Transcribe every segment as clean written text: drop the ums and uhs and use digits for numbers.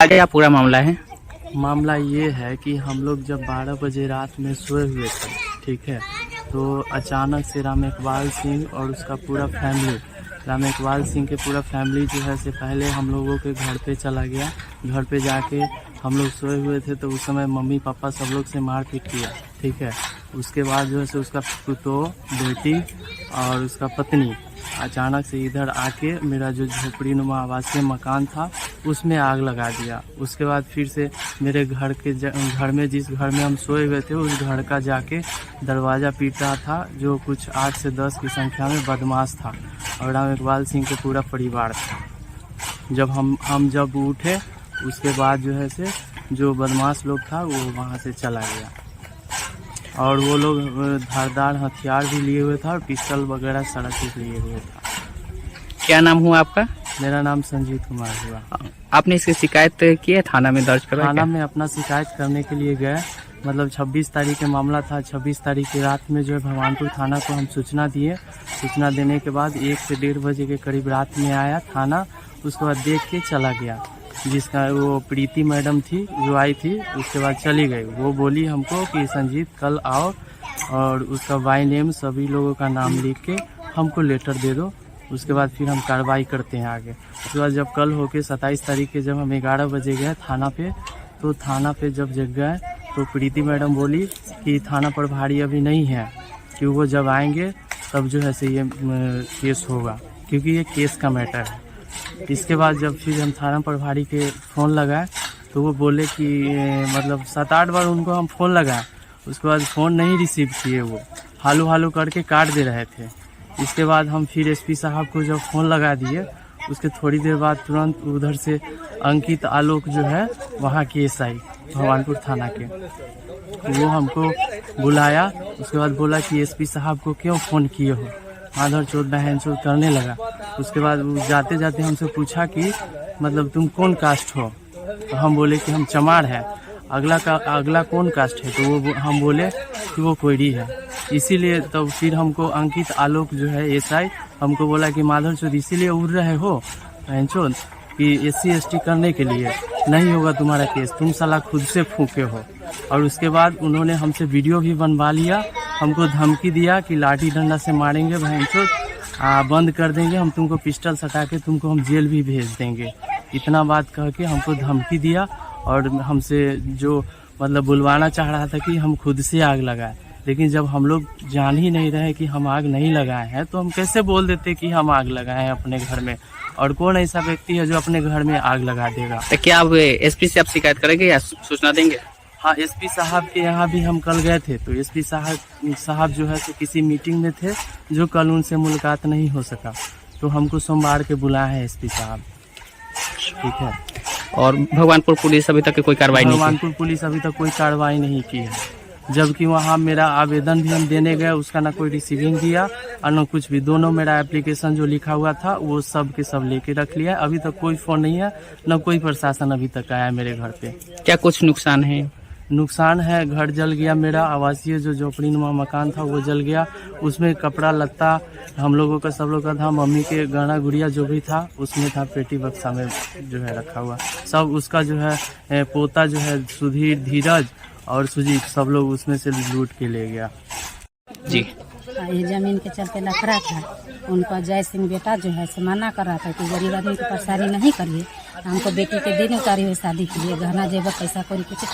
क्या पूरा मामला है? मामला ये है कि हम लोग जब 12 बजे रात में सोए हुए थे, ठीक है, तो अचानक से राम इकबाल सिंह और उसका पूरा फैमिली, राम इकबाल सिंह के पूरा फैमिली जो है से पहले हम लोगों के घर पे चला गया। घर पे जाके हम लोग सोए हुए थे तो उस समय मम्मी पापा सब लोग से मारपीट किया, ठीक है। उसके बाद जो है से उसका पुतो, बेटी और उसका पत्नी अचानक से इधर आके मेरा जो झोपड़ी नुमा आवासीय मकान था उसमें आग लगा दिया। उसके बाद फिर से मेरे घर में जिस घर में हम सोए हुए थे उस घर का जाके दरवाज़ा पीट रहा था, जो कुछ 8 से 10 की संख्या में बदमाश था और राम इकबाल सिंह के पूरा परिवार था। जब हम जब उठे उसके बाद जो है से जो बदमाश लोग था वो वहाँ से चला गया और वो लोग धारदार हथियार भी लिए हुए था और पिस्टल वगैरह सारा चीज लिए हुए था। क्या नाम हुआ आपका? मेरा नाम संजीत कुमार हुआ। आपने इसकी शिकायत की है? थाना में दर्ज करा? थाना में अपना शिकायत करने के लिए गए, मतलब 26 तारीख का मामला था। 26 तारीख की रात में जो है भगवानपुर थाना को हम सूचना दिए। सूचना देने के बाद 1 से 1:30 बजे के करीब रात में आया थाना। उसके बाद देख के चला गया। जिसका वो प्रीति मैडम थी जो आई थी, उसके बाद चली गई। वो बोली हमको कि संजीत कल आओ और उसका बाय नेम सभी लोगों का नाम लिख के हमको लेटर दे दो, उसके बाद फिर हम कार्रवाई करते हैं आगे। उसके बाद जब कल होके 27 तारीख के जब हम 11 बजे गए थाना पे, तो थाना पे जब जग गए तो प्रीति मैडम बोली कि थाना प्रभारी अभी नहीं है, कि वो जब आएंगे तब जो है से ये केस होगा, क्योंकि ये केस का मैटर है। इसके बाद जब फिर हम थाना प्रभारी के फ़ोन लगाए तो वो बोले कि मतलब 7-8 बार उनको हम फ़ोन लगाए, उसके बाद फ़ोन नहीं रिसीव किए, वो हालू हालू करके काट दे रहे थे। इसके बाद हम फिर एसपी साहब को जब फ़ोन लगा दिए, उसके थोड़ी देर बाद तुरंत उधर से अंकित आलोक जो है वहाँ के एसआई भगवानपुर थाना के, वो हमको बुलाया। उसके बाद बोला कि एसपी साहब को क्यों फ़ोन किए हो, माधर चोट बहन चोट करने लगा। उसके बाद जाते जाते हमसे पूछा कि मतलब तुम कौन कास्ट हो, तो हम बोले कि हम चमार है। अगला कौन कास्ट है, तो वो हम बोले कि वो कोयरी है। इसीलिए तो फिर हमको अंकित आलोक जो है एसआई हमको बोला कि माधर चोट इसीलिए उड़ रहे हो बहन चोट कि SC ST करने के लिए, नहीं होगा तुम्हारा केस, तुम साला खुद से फूके हो। और उसके बाद उन्होंने हमसे वीडियो भी बनवा लिया, हमको धमकी दिया कि लाठी डंडा से मारेंगे बहनचोद, बंद कर देंगे, हम तुमको पिस्टल सटा के तुमको हम जेल भी भेज देंगे। इतना बात कह के हमको धमकी दिया और हमसे जो मतलब बुलवाना चाह रहा था कि हम खुद से आग लगाए। लेकिन जब हम लोग जान ही नहीं रहे कि हम आग नहीं लगाए हैं तो हम कैसे बोल देते कि हम आग लगाए हैं अपने घर में, और कौन ऐसा व्यक्ति है जो अपने घर में आग लगा देगा। तो क्या आप SP से आप शिकायत करेंगे या सूचना देंगे? हाँ, SP साहब के यहाँ भी हम कल गए थे, तो SP साहब जो है तो किसी मीटिंग में थे जो कल उनसे मुलाकात नहीं हो सका, तो हमको सोमवार के बुलाए हैं SP साहब, ठीक है। और भगवानपुर पुलिस अभी तक कोई कार्रवाई नहीं? भगवानपुर पुलिस अभी तक कोई कार्रवाई नहीं की है, जबकि वहाँ मेरा आवेदन भी हम देने गए, उसका ना कोई रिसीविंग दिया और न कुछ भी। दोनों मेरा एप्लीकेशन जो लिखा हुआ था वो सब के सब लेके रख लिया। अभी तक कोई फोन नहीं है, न कोई प्रशासन अभी तक आया मेरे घर पे। क्या कुछ नुकसान है? नुकसान है, घर जल गया, मेरा आवासीय जो झोपड़ी नुमा मकान था वो जल गया। उसमें कपड़ा लत्ता हम लोगों का, सब लोग का था, मम्मी के गहना गुड़िया जो भी था उसमें था, पेटी बक्सा में जो है रखा हुआ सब। उसका जो है पोता जो है सुधीर, धीरज और सुजीत, सब लोग उसमें से लूट के ले गया। जी, ये जमीन के चलते लफड़ा था। उनका जय सिंह बेटा जो है से मना कर रहा था कि गरीब आदमी की परेशानी नहीं करिए, हमको बेटी के दिन उतारी हुई शादी के लिए गहना जेवर पैसा कोई कुछ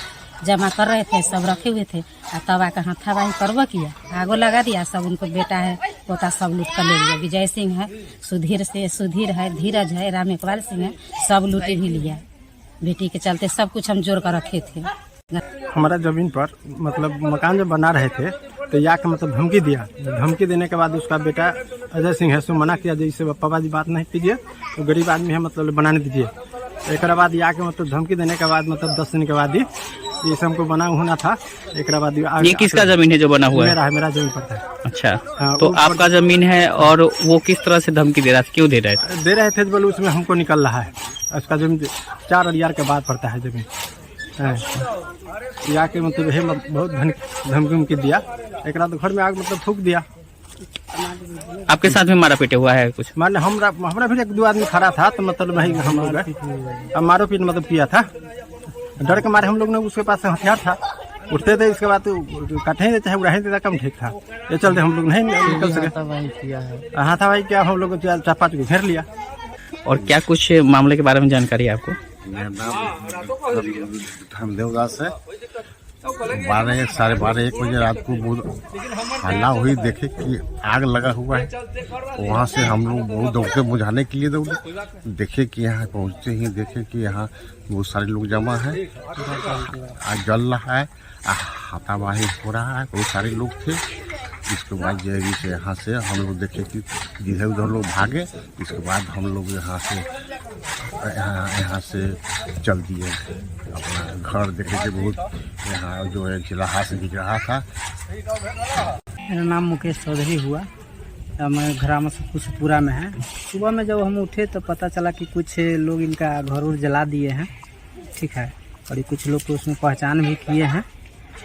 जमा कर रहे थे, सब रखे हुए थे। और तब आकर हाथाबाही करवा किया, आगो लगा दिया सब। उनको बेटा है पोता सब लूट कर ले लिया। विजय सिंह है, सुधीर है, धीरज है, राम इकबाल सिंह है, सब लूटे भी लिया। बेटी के चलते सब कुछ हम जोड़ कर रखे थे। हमारा जमीन पर मतलब मकान जब बना रहे थे तो या के मतलब धमकी दिया। धमकी देने के बाद उसका बेटा अजय सिंह है सो मना किया, जैसे पापा जी बात नहीं कीजिए, तो गरीब आदमी है मतलब बनाने दीजिए। एक बाद या के मतलब धमकी देने के बाद मतलब 10 दिन के बाद ही ये सब हमको बना होना था। एक बाद ये किसका जमीन है जो बना हुआ है? मेरा जमीन पर था। अच्छा, तो आपका जमीन है और वो किस तरह से धमकी दे रहा था, क्यों दे रहे थे? दे रहे थे बोले उसमें हमको निकल रहा है, उसका जमीन 4 अलियार के बाद पड़ता है जमीन। या के मतलब बहुत धमकी दिया। एक रात घर में आग मतलब फूक दिया, आपके साथ में मारा पीटे हुआ है कुछ? मान हमारा भी 1-2 आदमी खड़ा था, तो मतलब वही हम लोग गए, मारो पीट मतलब किया था। डर के मारे हम लोग ने, उसके पास हथियार था, उठते थे, इसके बाद तो काटे ही चाहे उड़ाहे देता कम ठीक था। ये चलते हम लोग नहीं निकल सके। हाथापाई क्या हम लोग 4-5 को घेर लिया। और क्या कुछ मामले के बारे में जानकारी है आपको? मेरा नाम धर्मदेवदास है। 12-1 बजे रात को बहुत हल्ला हुई, देखे कि आग लगा हुआ है। वहाँ से हम लोग बहुत दौड़ते बुझाने के लिए दौड़े, देखे कि यहाँ पहुँचते ही देखे कि यहाँ बहुत सारे लोग जमा है, आग जल रहा है, हाथापाई हो रहा है, बहुत सारे लोग थे। इसके बाद जैवी से यहाँ से हम लोग देखे कि जिधर उधर लोग भागे। इसके बाद हम लोग यहाँ से चल दिए अपना घर। देखे थे बहुत यहाँ जो है चिल्लाहा से दिख रहा था। मेरा नाम मुकेश चौधरी हुआ। मैं ग्राम कुशपुरा में है। सुबह में जब हम उठे तो पता चला कि कुछ लोग इनका घर उर जला दिए हैं, ठीक है, और कुछ लोग को उसमें पहचान भी किए हैं।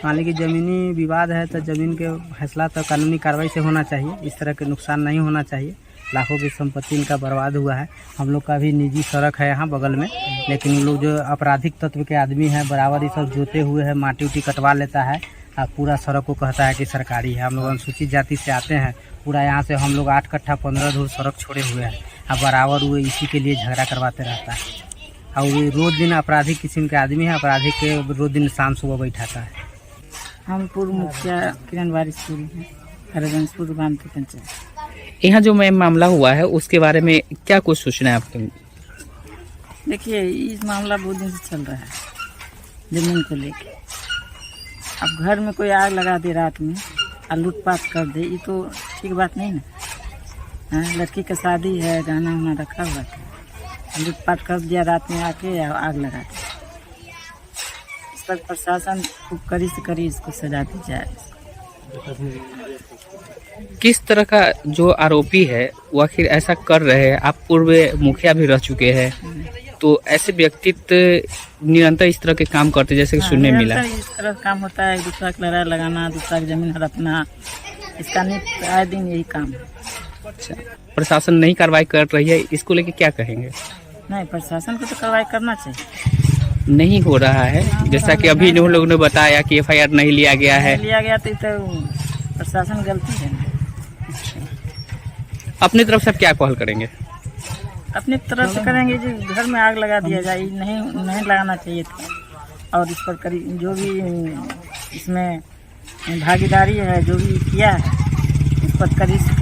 मान लीजिए ज़मीनी विवाद है तो ज़मीन के फैसला तो कानूनी कार्रवाई से होना चाहिए। इस तरह के नुकसान नहीं होना चाहिए। लाखों की संपत्ति इनका बर्बाद हुआ है। हम लोग का भी निजी सड़क है यहाँ बगल में, लेकिन ये लोग जो आपराधिक तत्व के आदमी हैं बराबर ये सब जोते हुए है, माटी उटी कटवा लेता है और पूरा सड़क को कहता है कि सरकारी है। हम लोग अनुसूचित जाति से आते हैं, पूरा यहाँ से हम लोग 8 कट्ठा 15 धूर सड़क छोड़े हुए हैं और बराबर वो इसी के लिए झगड़ा करवाते रहता है। और वो रोज दिन आपराधिक किस्म के आदमी है, आपराधिक के रोज दिन शाम सुबह बैठाता है। हम पूर्व मुखिया किरण वारिसपुर हैं, हरगंजपुर बामती पंचायत। यहाँ जो मैं मामला हुआ है उसके बारे में क्या कुछ सूचना है आपको? देखिए, इस मामला बहुत दिन से चल रहा है जमीन को लेके। अब घर में कोई आग लगा दे रात में और लूटपाट कर दे, ये तो ठीक बात नहीं ना। हाँ, लड़की का शादी है, गाना वाना रखा हुआ था, लूटपाट कर दिया रात में आके आग लगा दी। इस पर प्रशासन खूब कड़ी से कड़ी इसको सजा दी जाए। किस तरह का जो आरोपी है वो आखिर ऐसा कर रहे हैं? आप पूर्व मुखिया भी रह चुके हैं, तो ऐसे व्यक्तित्व निरंतर इस तरह के काम करते जैसे कि सुनने मिला। इस तरह काम होता है, दूसरा की लड़ाई लगाना, दूसरा की जमीन हड़पना, इसका नित्य आए दिन यही काम है। अच्छा, प्रशासन नहीं कार्रवाई कर रही है, इसको लेके क्या कहेंगे? नहीं, प्रशासन को तो कार्रवाई करना चाहिए। नहीं हो रहा है, जैसा कि अभी उन लोगों ने बताया कि FIR नहीं लिया गया है। लिया गया तो प्रशासन गलती है ना। अपनी तरफ से आप क्या कॉल करेंगे? अपनी तरफ से करेंगे जी, घर में आग लगा दिया जाए, नहीं लगाना चाहिए था। और इस पर करी जो भी इसमें भागीदारी है, जो भी किया है, इस पर कड़ी से